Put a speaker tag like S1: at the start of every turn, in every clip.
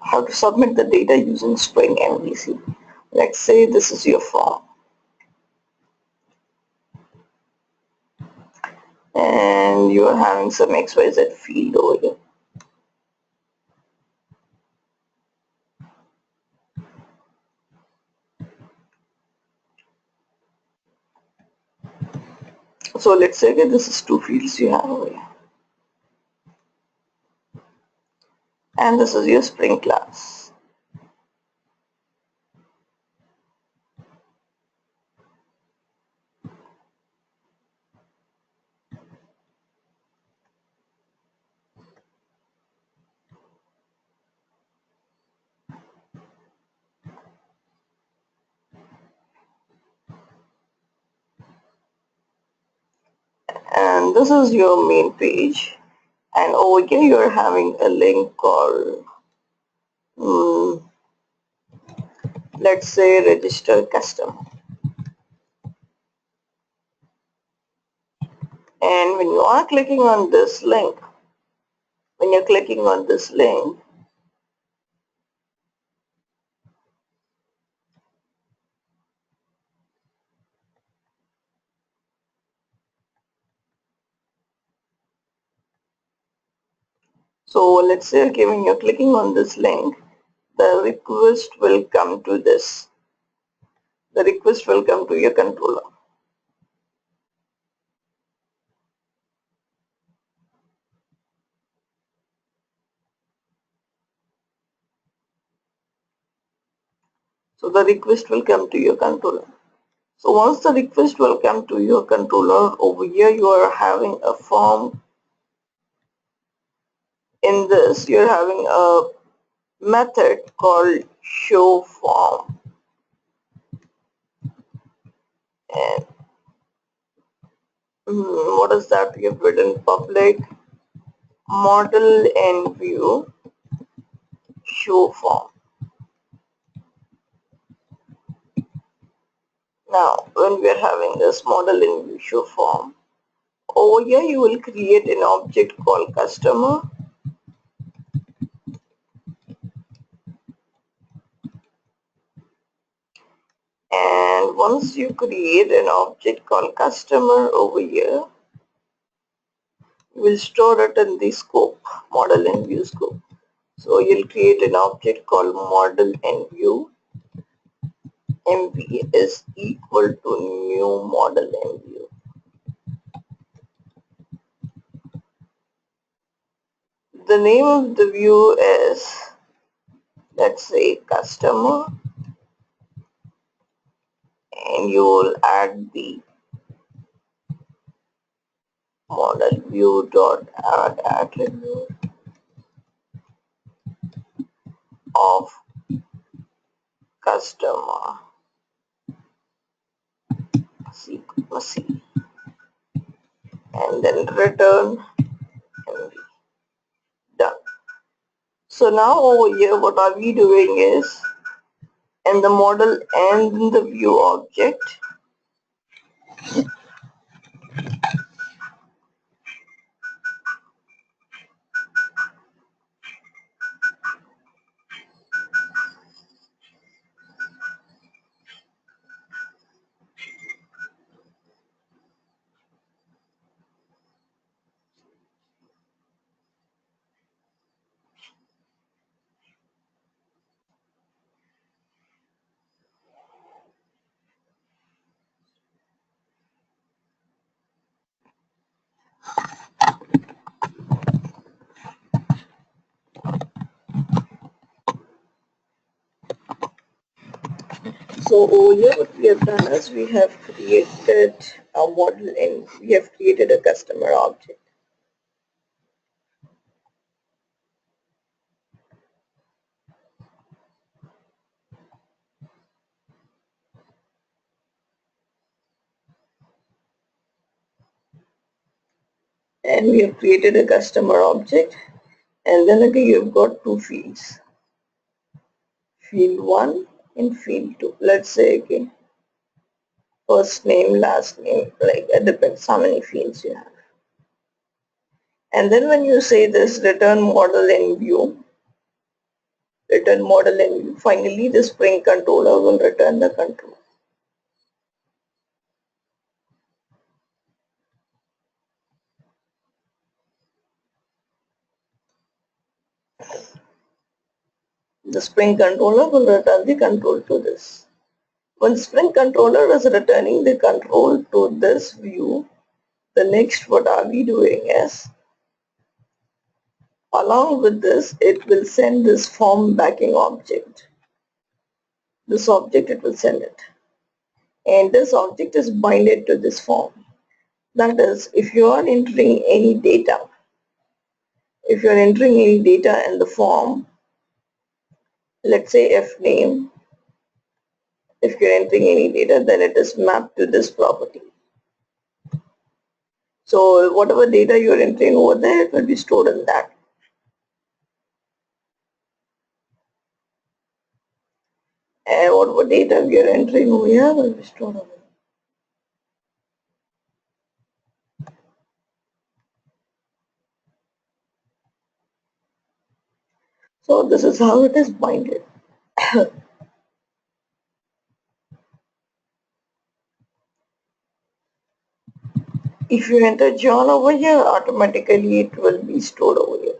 S1: how to submit the data using Spring MVC. Let's say this is your form and you are having some XYZ field over here. So let's say okay, this is two fields you have over here. And this is your Spring class. And this is your main page. And over here you're having a link called let's say register customer. And when you are clicking on this link, when you're clicking on this link, so let's say okay, when you're clicking on this link, the request will come to this. The request will come to your controller. So the request will come to your controller. So once the request will come to your controller, over here you are having a form. In this you're having a method called show form. And what is that? We have written public model and view show form. Now when we are having this model in view show form, over here you will create an object called customer. And once you create an object called customer over here, we'll store it in the scope, model and view scope. So you'll create an object called model and view. MV is equal to new model and view. The name of the view is, let's say, customer, and you will add the model view dot add attribute of customer C, and then return MV. Done. So now over here what are we doing is, in the model and in the view object, so over here what we have done is we have created a model and we have created a customer object. And we have created a customer object, and then again you've got two fields, field 1 and field 2. Let's say again first name, last name, like it depends how many fields you have. And then when you say this return model in view, return model, and finally the Spring controller will return the control. The Spring controller will return the control to this. When Spring controller is returning the control to this view, the next what are we doing is, along with this, it will send this form backing object. This object it will send it. And this object is binded to this form. That is, if you are entering any data, in the form, let's say f name, if you're entering any data, then it is mapped to this property. So whatever data you're entering over there, it will be stored in that. And whatever data we are entering over here will be stored over there. So this is how it is binded. If you enter John over here, automatically it will be stored over here.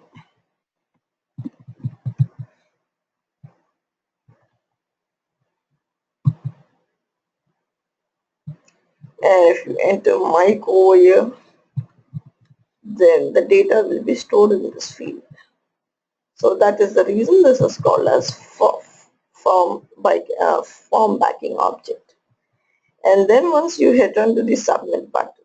S1: And if you enter Mike over here, then the data will be stored in this field. So that is the reason this is called as form backing object. And then once you hit onto the submit button,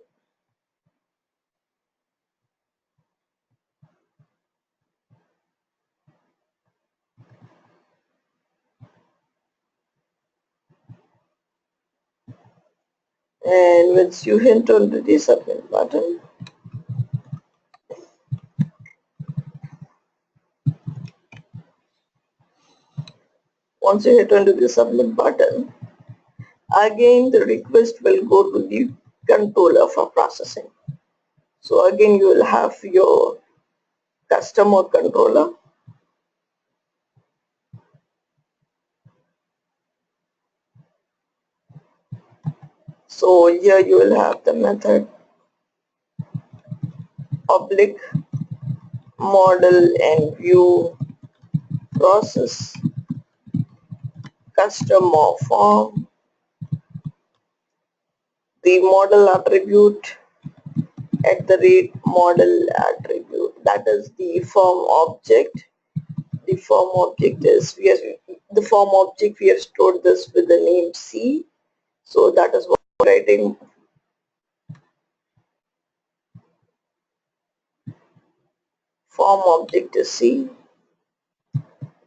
S1: and once you hit onto the submit button, again the request will go to the controller for processing. So again you will have your customer controller. So here you will have the method public model and view process customer form, the model attribute at the rate model attribute, that is the form object. The form object is we have stored this with the name C, so that is what we're writing. Form object is C,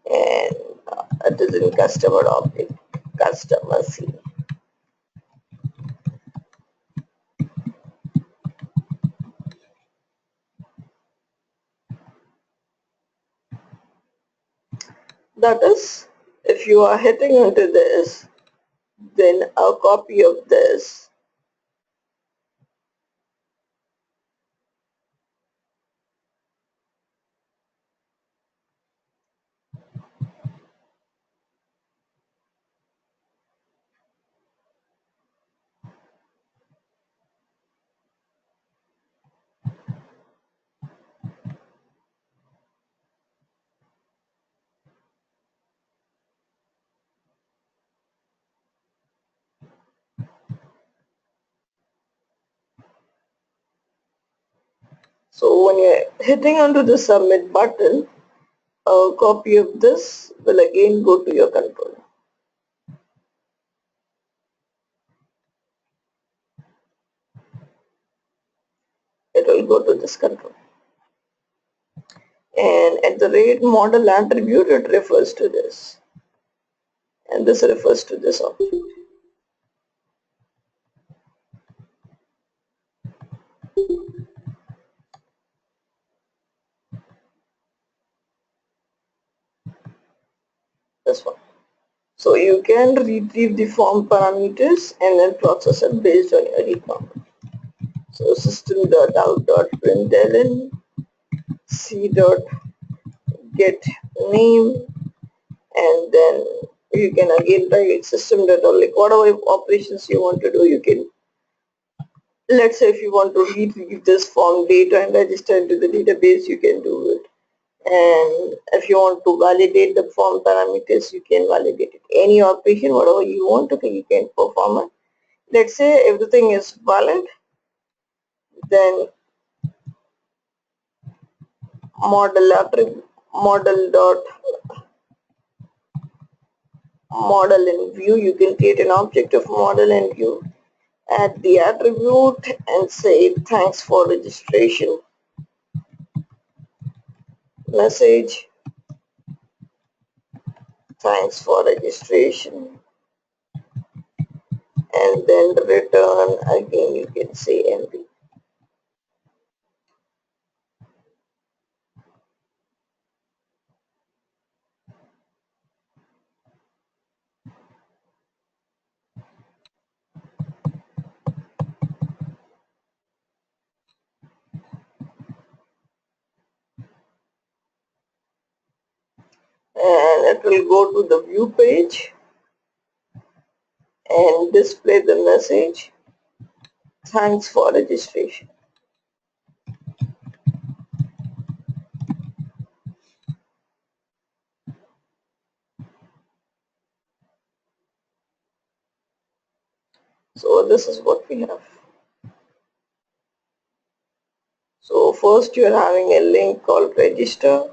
S1: and it is in customer object customer C. That is, if you are hitting into this, then a copy of this so when you're hitting onto the submit button, a copy of this will again go to your controller. It will go to this controller. And at the rate model attribute, it refers to this. And this refers to this object. This one. So you can retrieve the form parameters and then process it based on your requirement. So system.out.println c.get name and then you can again write system.out, like whatever operations you want to do, you can. Let's say if you want to retrieve this form data and register into the database, you can do it. And if you want to validate the form parameters, you can validate it. Any operation, whatever you want, okay, you can perform it. Let's say everything is valid, then model attribute, model dot model in view. You can create an object of model in view, add the attribute and say thanks for registration message, thanks for registration, and then return again, you can say empty. And it will go to the view page and display the message thanks for registration. So this is what we have. So first you are having a link called register,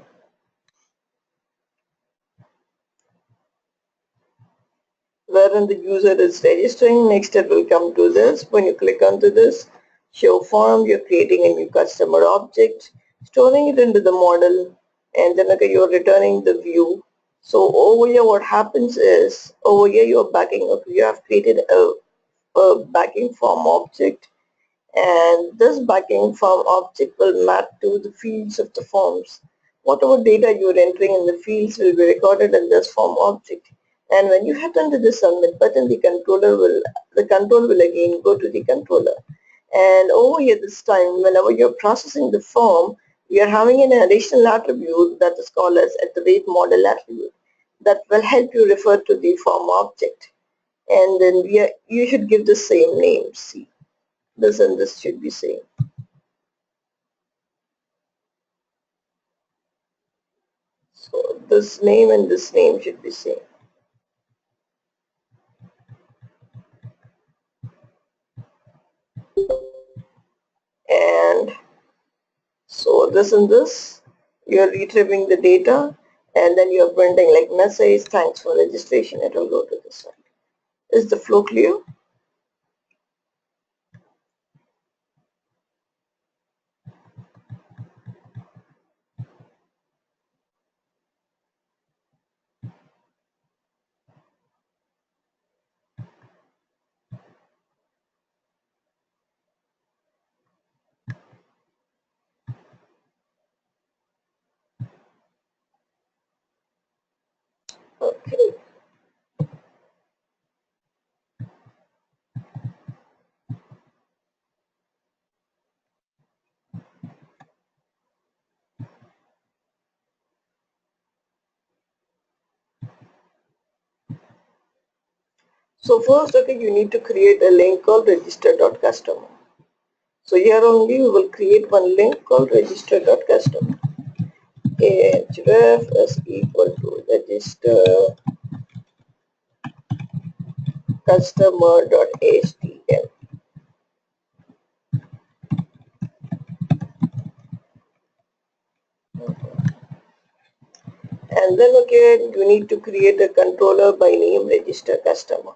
S1: wherein the user is registering. Next it will come to this. When you click onto this show form, you're creating a new customer object, storing it into the model, and then okay, you're returning the view. So over here what happens is, over here you're backing up, you have created a backing form object, and this backing form object will map to the fields of the forms. Whatever data you're entering in the fields will be recorded in this form object. And when you hit onto the submit button, the control will again go to the controller. And over here this time, whenever you're processing the form, we are having an additional attribute that is called as at the rate model attribute that will help you refer to the form object. And then you should give the same name. See, this and this should be same. So this name and this name should be same. And so this and this, you're retrieving the data, and then you're printing like message, thanks for registration, it will go to this side. Is the flow clear? Okay. So first, okay, you need to create a link called register.customer. So here only we will create one link called register.customer. href is equal to register customer.html. And then okay, you need to create a controller by name register customer.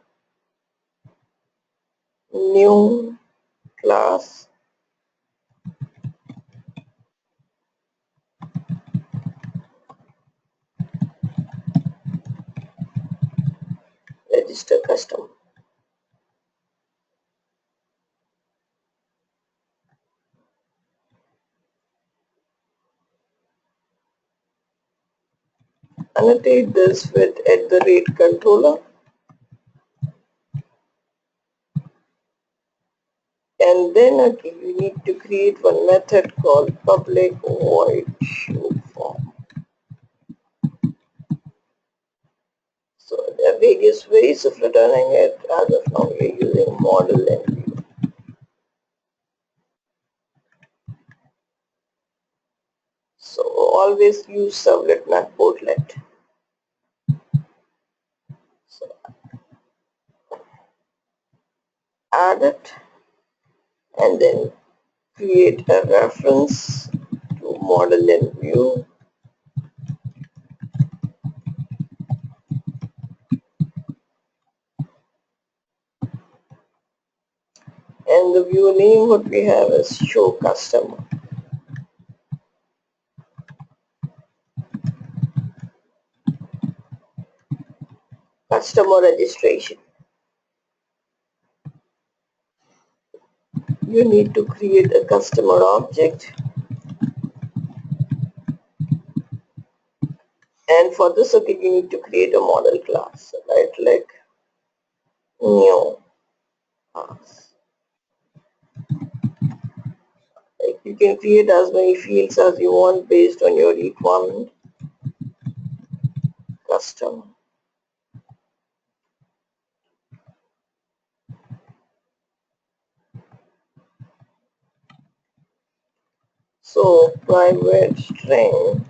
S1: New class register customer. Annotate this with @controller, and then okay, you need to create one method called public void show form. various ways of returning it. As of now, we're using model and view. So always use servlet, not portlet. So add it and then create a reference to model and view. And the view name what we have is show customer. Customer registration. You need to create a customer object, and for this okay you need to create a model class. So right click, new class. Like you can create as many fields as you want based on your requirement. Custom. So private string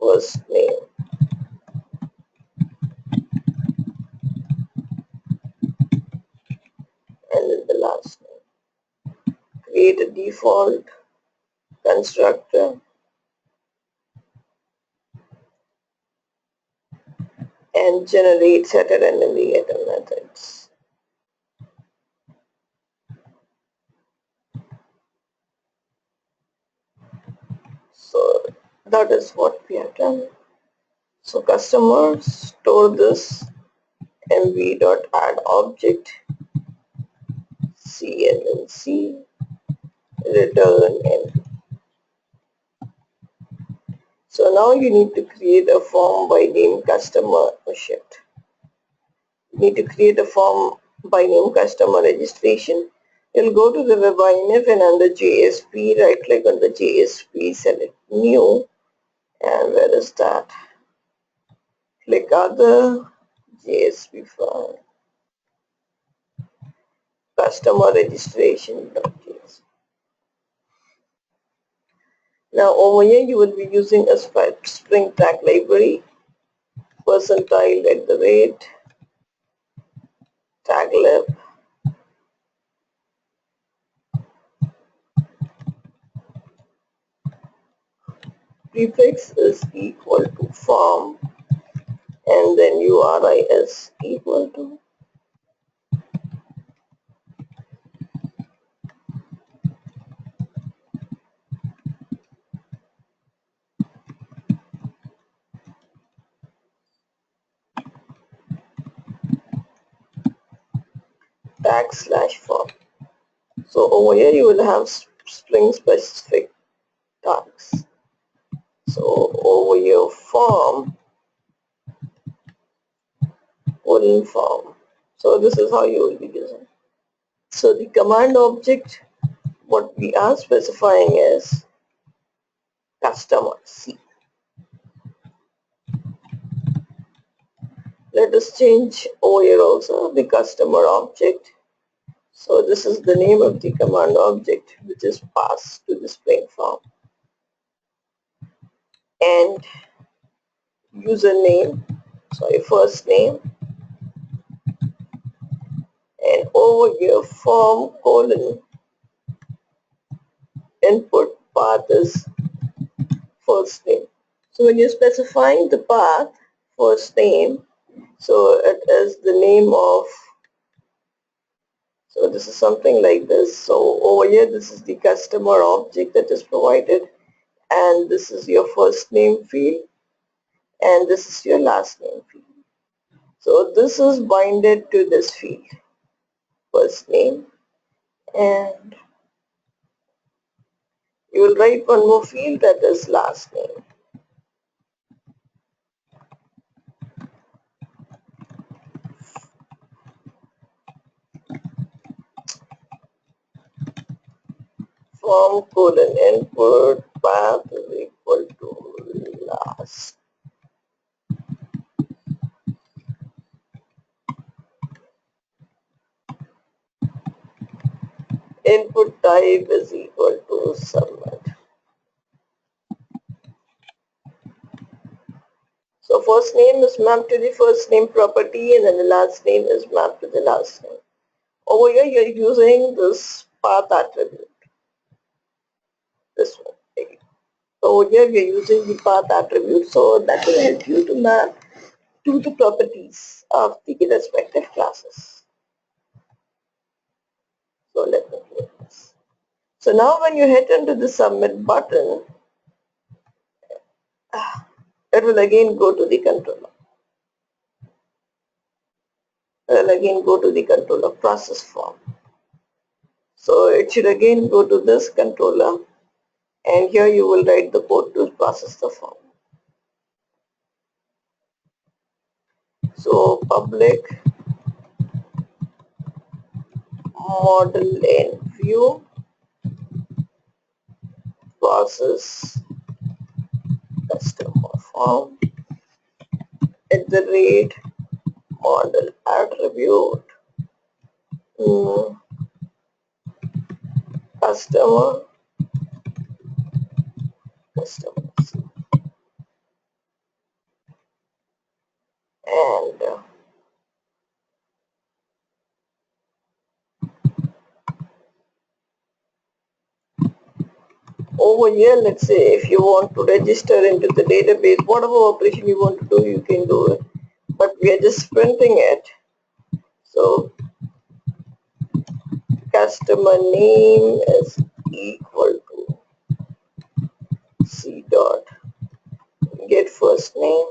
S1: first name and then the last name. Create a default constructor and generate setter and navigator methods. So that is what we have done. So customer store this mv.add c and then c return mv. So now you need to create a form by name customer. Oh shit. You need to create a form by name customer registration. You'll go to the web-inf and under JSP, right click on the JSP, select new, and where is that? Click other, JSP file, customer registration.js. Now over here you will be using a Spring tag library, percentile at the rate, taglib, prefix is equal to form, and then URI is equal to tag/form. So over here you will have Spring specific tags. So over here form, form. So this is how you will be using. So the command object what we are specifying is customer C. Let us change over here also the customer object. So this is the name of the command object which is passed to the Spring form. And username, sorry, first name, and over here form colon input path is first name. So when you're specifying the path first name, so it is the name of, so this is something like this. So over here this is the customer object that is provided, and this is your first name field, and this is your last name field. So this is binded to this field, first name, and you will write one more field that is last name. Form colon input path is equal to last input type is equal to submit. So first name is mapped to the first name property and then the last name is mapped to the last name. Over here you're using this path attribute, this one. So over here we're using the path attribute, so that will help you to map to the properties of the respective classes. So let me clear this. So now when you hit into the submit button, it will again go to the controller. It will again go to the controller process form. So it should again go to this controller, and here you will write the code to process the form. So public model in view process customer form at the rate model attribute customer customers, and over here, let's say if you want to register into the database, whatever operation you want to do, you can do it, but we are just printing it. So customer name is equal to c dot get first name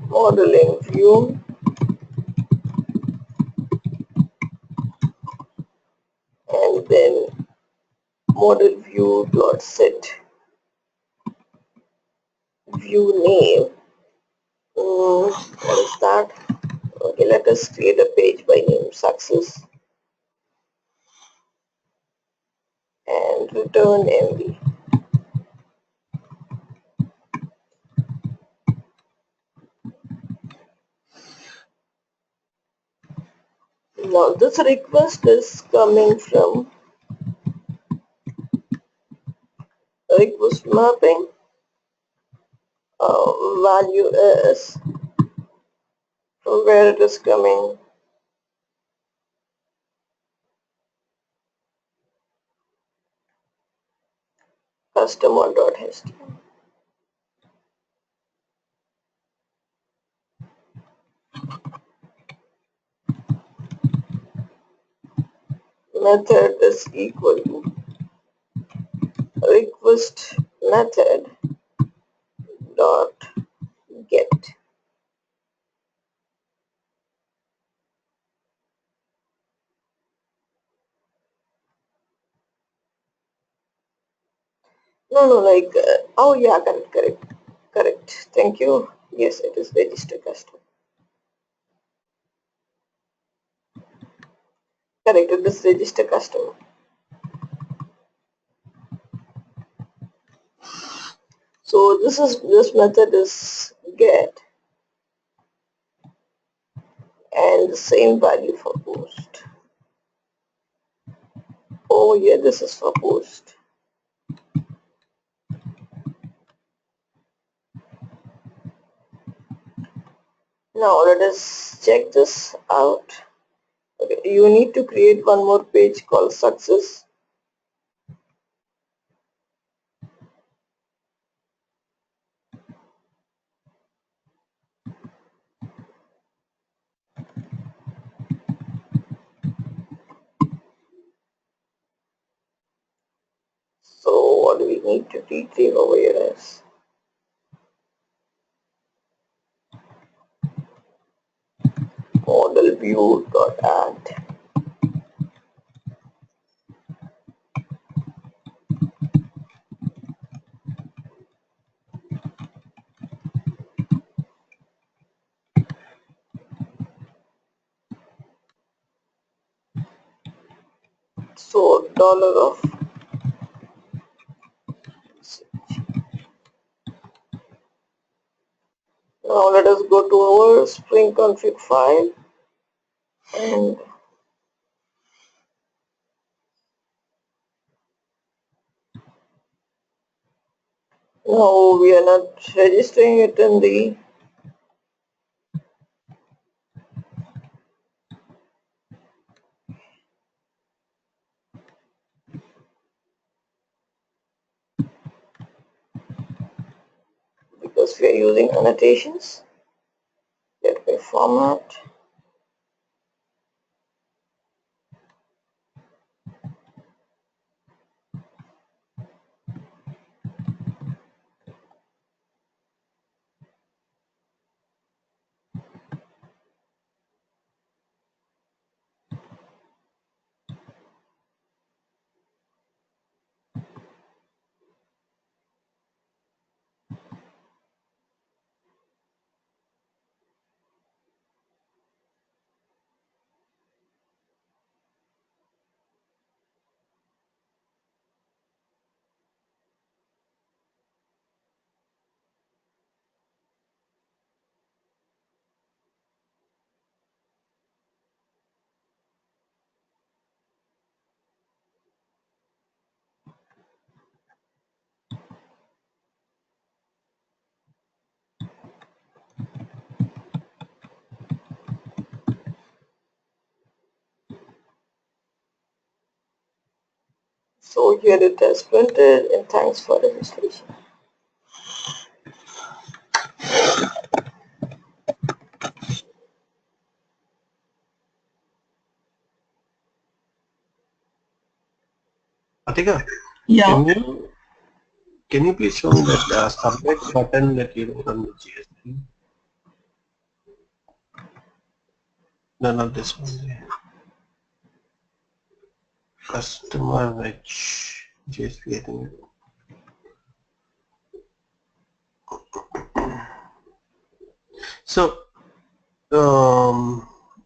S1: modeling view and then model view dot set view name. What is that? Okay, let us create a page by name success and return MV. Now this request is coming from request mapping. Value is from where it is coming. Customer.html. Method is equal to request method dot get. No, like, oh yeah, correct. Thank you. Yes, it is register custom. Correct, it is register customer. So this method is get and the same value for post. Oh yeah, this is for post. Now let us check this out. Okay, you need to create one more page called success. So what do we need to retrieve over here is model view dot add. So dollar of now let us go to our Spring config file, and now we are not registering it in the because we are using annotations. Let me format. So here it has printed, and thanks for registration.
S2: Atika,
S1: Yeah.
S2: can you please show me that submit button that you wrote on the GST? No, not this one. The customer which GST, I think. So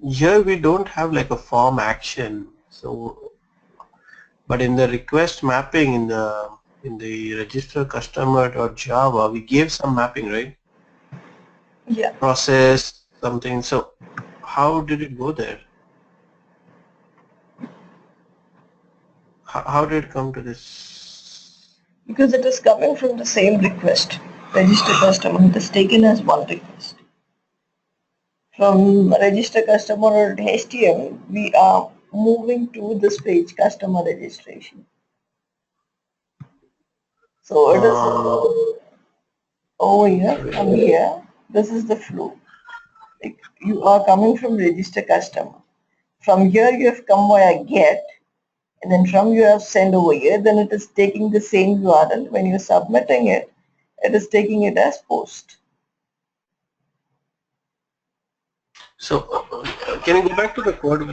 S2: here we don't have like a form action. So, but in the request mapping in the register customer or Java, we gave some mapping, right?
S1: Yeah.
S2: Process something. So, how did it go there? How did it come to this?
S1: Because it is coming from the same request. Register customer. It is taken as one request. From register customer or HTML, we are moving to this page, customer registration. So it is
S2: Um,
S1: over here, from here, this is the flow. Like you are coming from register customer. From here you have come via get, and then from you have send over here, then it is taking the same URL. When you're submitting it, it is taking it as post.
S2: so, can you go back to the code?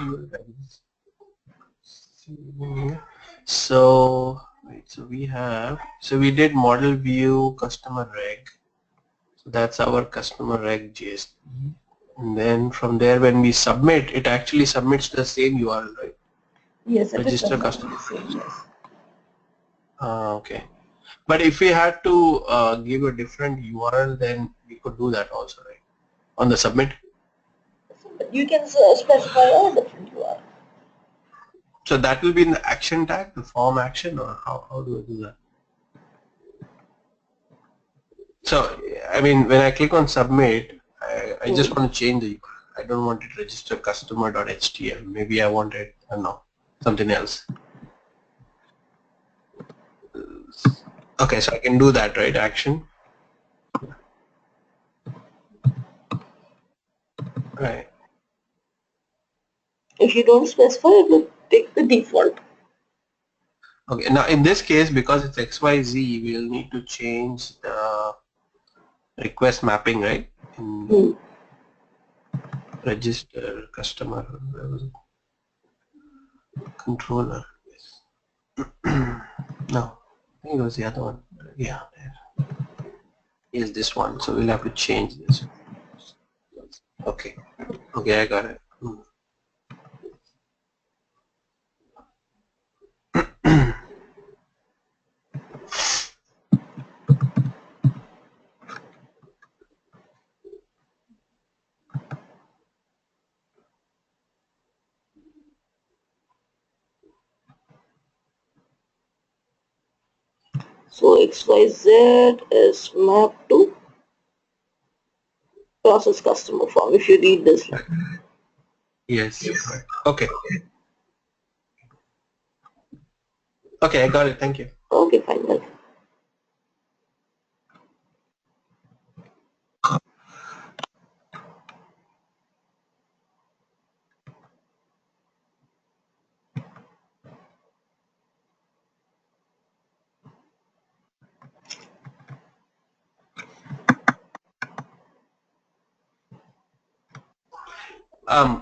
S2: So, right, so we did model view customer reg. So that's our customer reg JSP. And then from there, when we submit, it actually submits the same URL, right?
S1: Yes, it is
S2: Register
S1: submitting
S2: customer.
S1: the same, yes.
S2: Okay. But if we had to give a different URL, then we could do that also, right? On the submit.
S1: So, but you can specify a different URL.
S2: So that will be in the action tag, the form action, or how do I do that? So, I mean, when I click on submit, I just want to change the URL. I don't want it register customer.html. Maybe I want it, I don't know, something else. Okay, so I can do that, right? Action. Right.
S1: If you don't specify, it will take the default.
S2: Okay, now in this case, because it's XYZ, we'll need to change the request mapping, right? In
S1: Hmm.
S2: register customer, where was it? Controller. Yes. No, I think it was the other one. Yeah, there. Yes, this one. So we'll have to change this. Okay. Okay, I got it.
S1: So XYZ is mapped to process customer form if you read this line.
S2: Yes, correct. Okay. Okay, I got it. Thank you.
S1: Okay, fine. Well,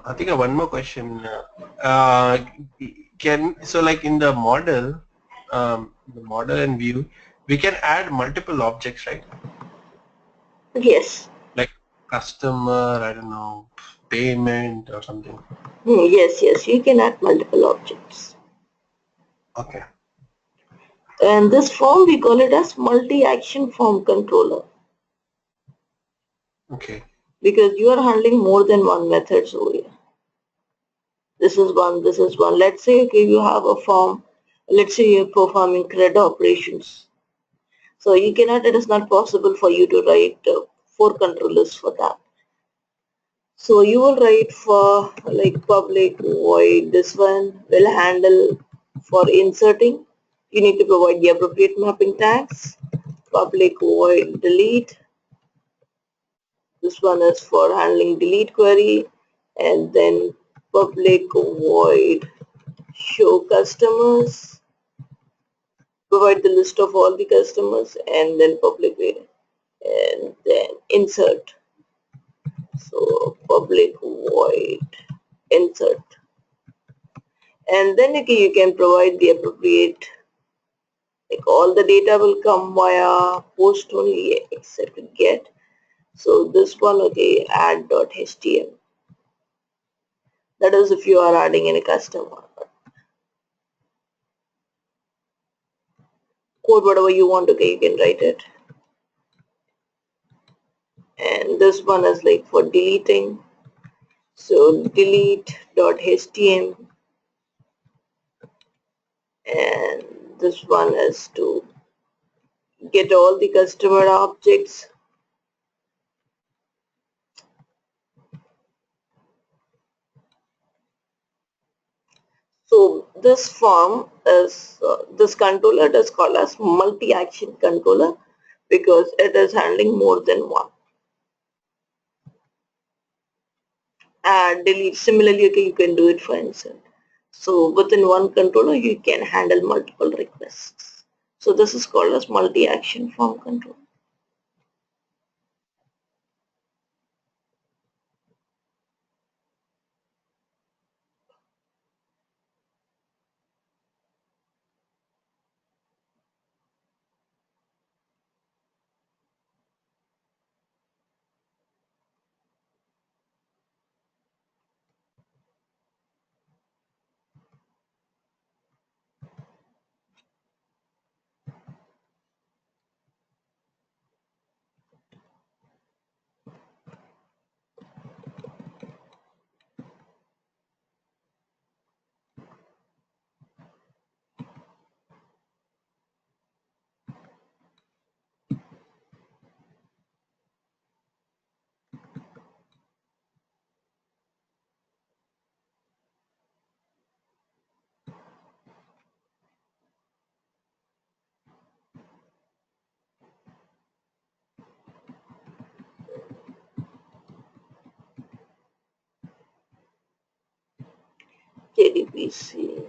S2: I think one more question. Uh, can so like in the model and view, we can add multiple objects, right?
S1: yes.
S2: Like customer, I don't know, payment or something.
S1: Yes, yes. You can add multiple objects.
S2: Okay.
S1: And this form we call it as multi-action form controller
S2: Okay.
S1: because you are handling more than one methods over here. This is one, this is one. Let's say okay, you have a form. Let's say you're performing credit operations. So you cannot, it is not possible for you to write four controllers for that. So you will write for like public void. This one will handle for inserting. You need to provide the appropriate mapping tags. Public void delete. This one is for handling delete query. And then public void show customers. Provide the list of all the customers and then public void. And then insert. So public void insert. And then okay, you can provide the appropriate, like all the data will come via post only except get. So this one, okay, add.html. That is if you are adding any customer code, whatever you want, okay, you can write it. And this one is like for deleting. So delete.html, and this one is to get all the customer objects. So this form is this controller is called as multi-action controller because it is handling more than one. And delete similarly, okay, you can do it for insert. So within one controller, you can handle multiple requests. So this is called as multi-action form control. JDBC.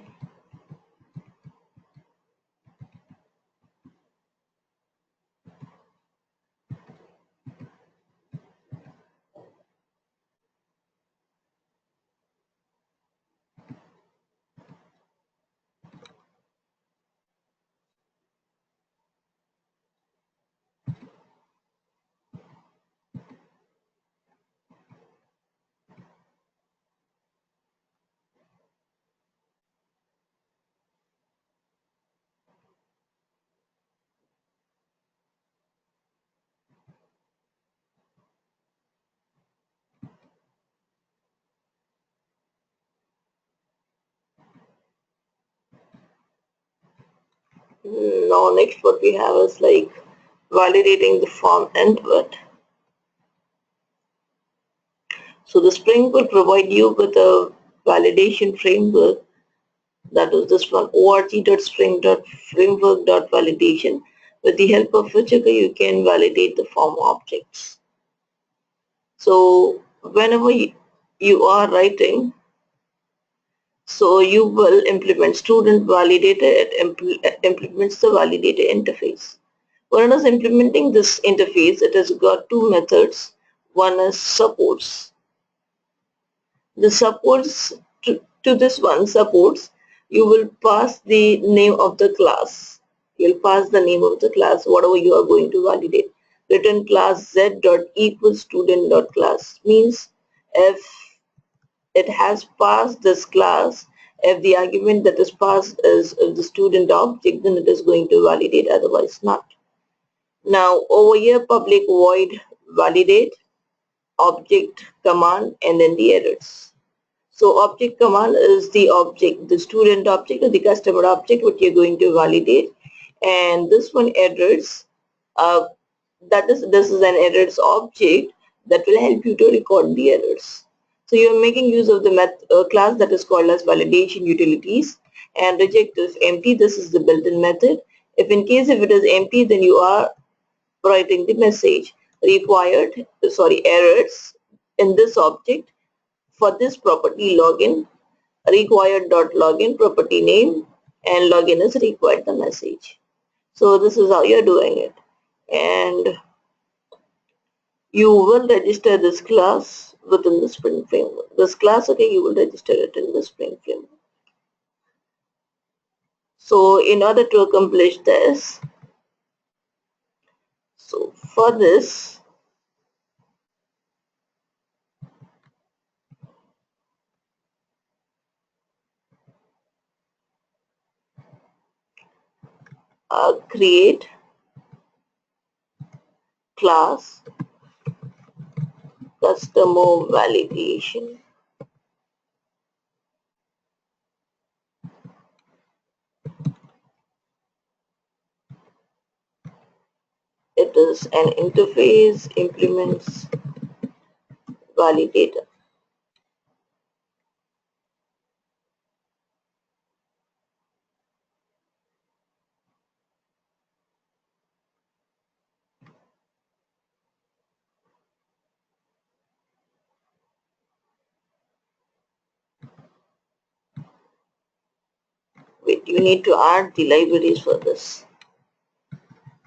S1: Now next what we have is like validating the form input. So the Spring will provide you with a validation framework, that is this one, org.spring.framework.validation, with the help of which you can validate the form objects. So whenever you are writing, so you will implement student validator, it implements the validator interface. When it is implementing this interface, it has got two methods. One is supports. The supports to this one supports, you will pass the name of the class. You'll pass the name of the class, whatever you are going to validate. Return class z dot equals student dot class means if it has passed this class, if the argument that is passed is the student object, then it is going to validate, otherwise not. Now over here, public void validate object command and then the errors. So object command is the object, the student object or the customer object what you're going to validate, and this one errors, uh, this is an errors object that will help you to record the errors. So you're making use of the class that is called as validation utilities, and reject if empty. This is the built-in method. If in case if it is empty, then you are writing the message required, sorry, errors in this object for this property login, required dot login property name, and login is required the message. So this is how you're doing it, and you will register this class within the Spring framework. This class, okay, you will register it in the Spring framework. So in order to accomplish this, so for this, create class customer validation. It is an interface implements validator. Wait, you need to add the libraries for this.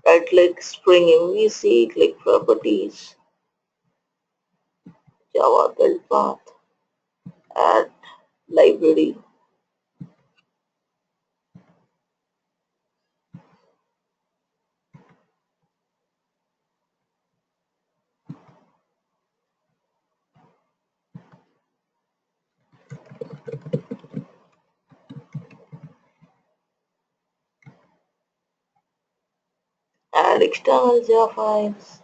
S1: Right click Spring MVC, click Properties, Java build path, add library. Add external Java files.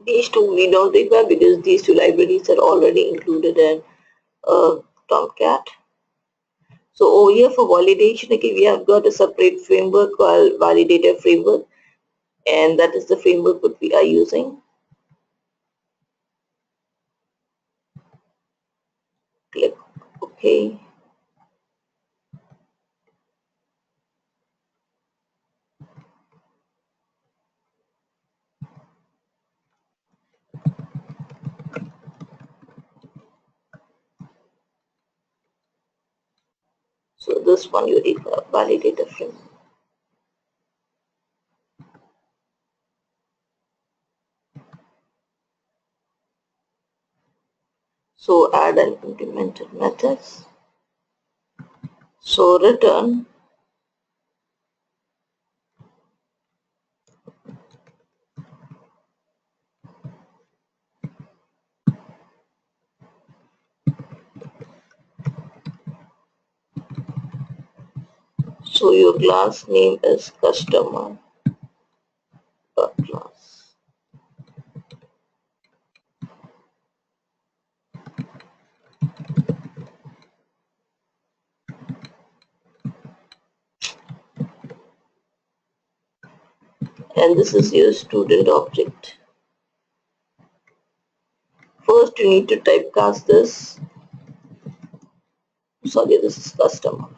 S1: These two we don't require because these two libraries are already included in Tomcat. So over here for validation, okay, we have got a separate framework called validator framework, and that is the framework that we are using. Click OK. So this one you require validator framework. So add an implemented methods. So return So your class name is customer dot class. And this is your student object. First you need to typecast this. Sorry, this is customer.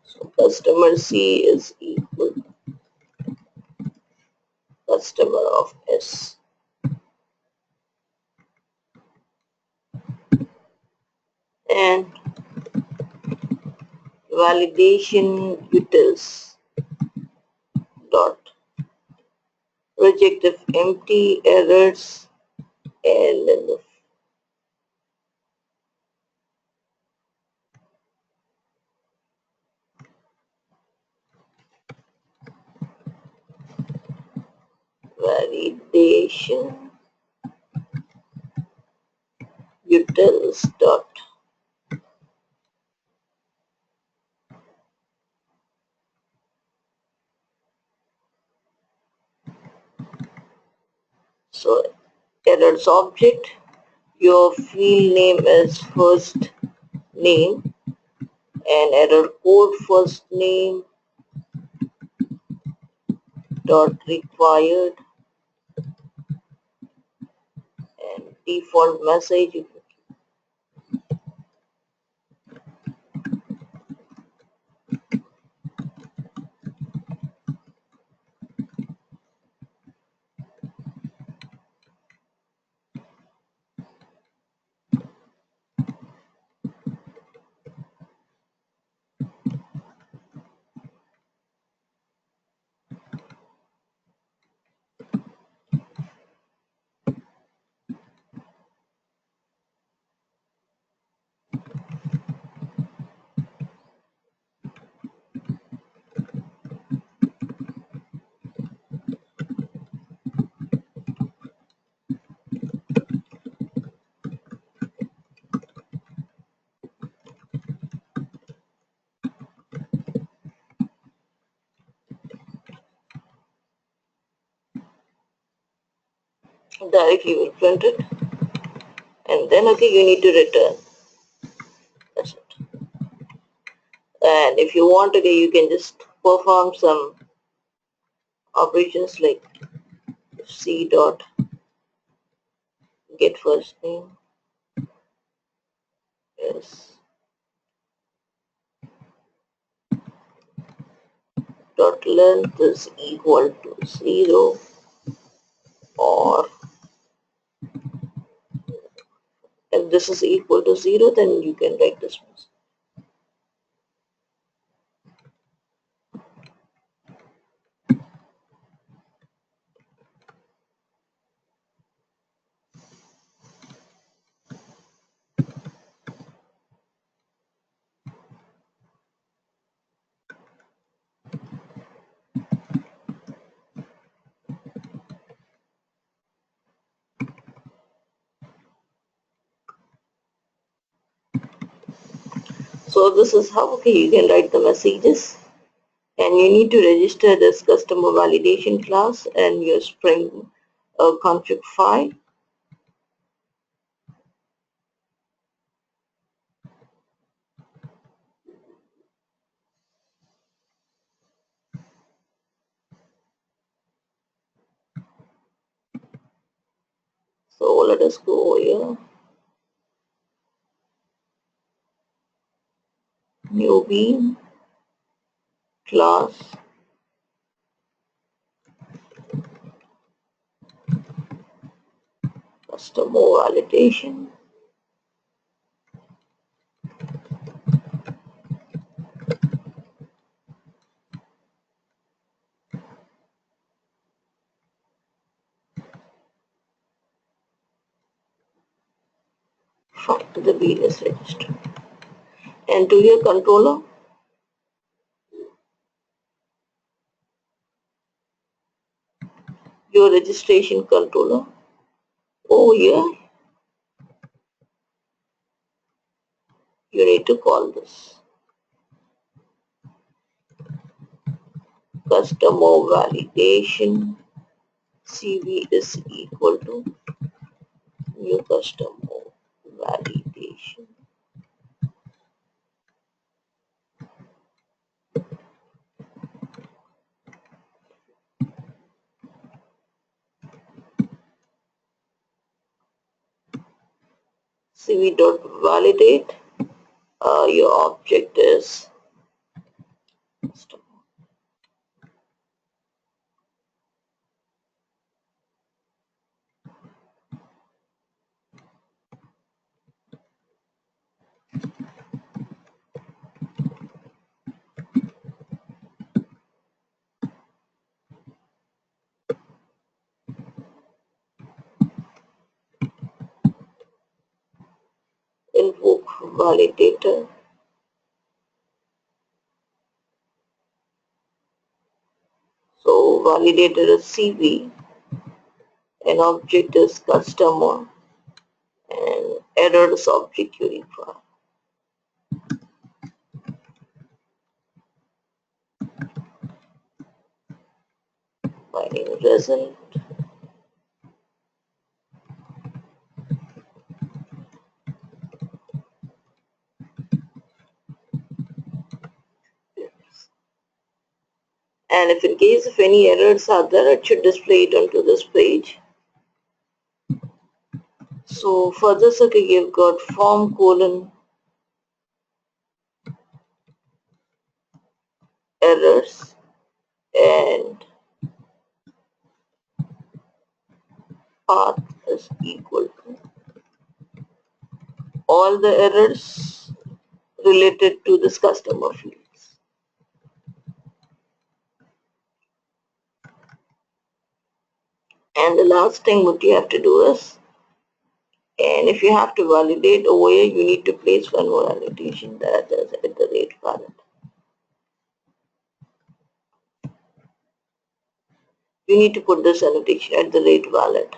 S1: So customer C is equal to customer of S. And validation utils dot reject if empty errors and then the validation utils dot so errors object, your field name is first name and error code first name dot required and default message. Directly will print it and then okay you need to return. That's it. And if you want okay you can just perform some operations like C dot get first name is dot length is equal to 0 or if this is equal to 0 then you can write this one. So this is how okay you can write the messages and you need to register this customer validation class and your Spring config file. So let us go here, newbie class customer validation from the BLS register and to your controller your registration controller. Oh yeah, you need to call this. customer validation CV is equal to new customer validation. CV dot validate. Your object is customer. Invoke validator. So validator is CV, an object is customer, and error is object you require. Finding result. And if in case if any errors are there, it should display it onto this page. So for this, okay, you've got form colon errors and path is equal to all the errors related to this customer fields. And the last thing what you have to do is, and if you have to validate over here, you need to place one more validation, that is at the rate valid. You need to put this annotation at the rate valid.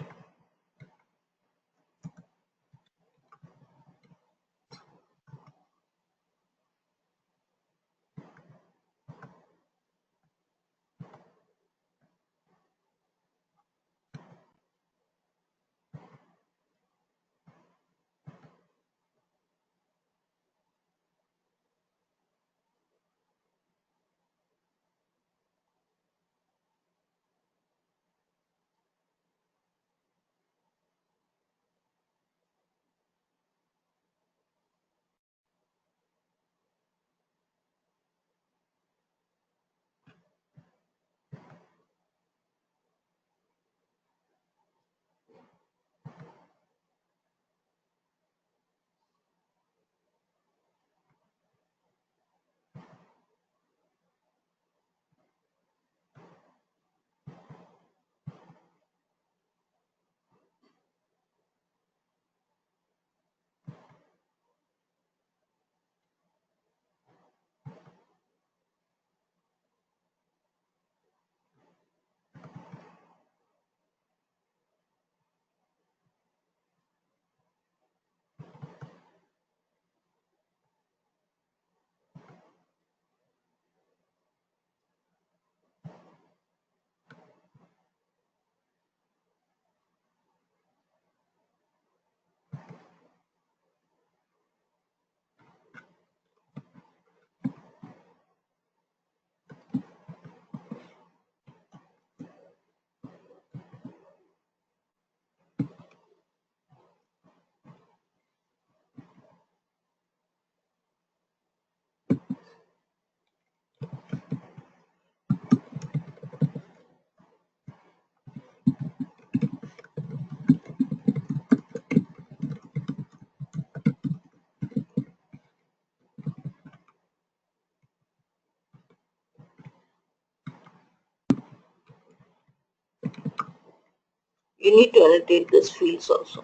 S1: You need to annotate these fields also.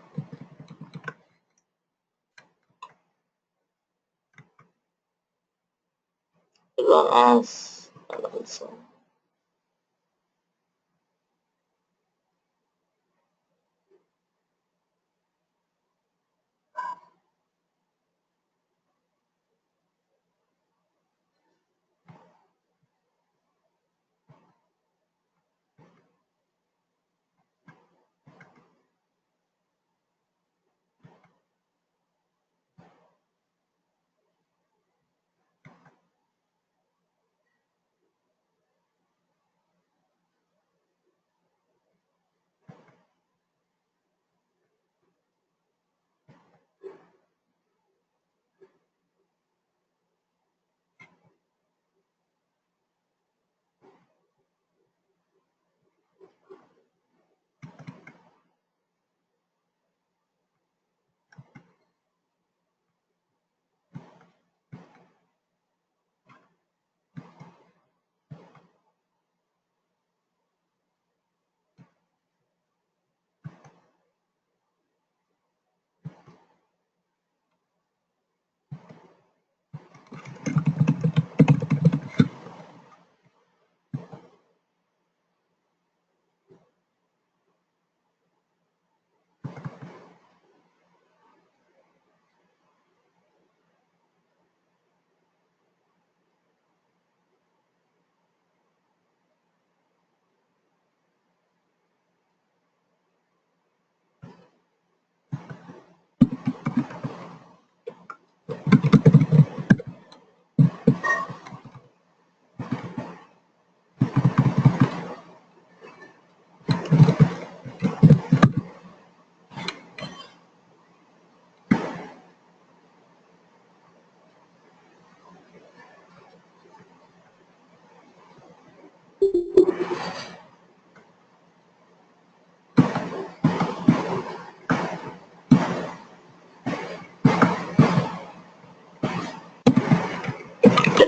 S1: Run as and also.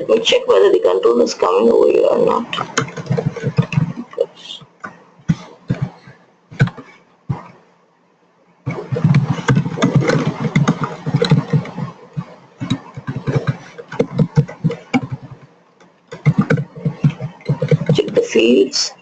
S1: Let me check whether the control is coming over here or not. Oops. Check the fields.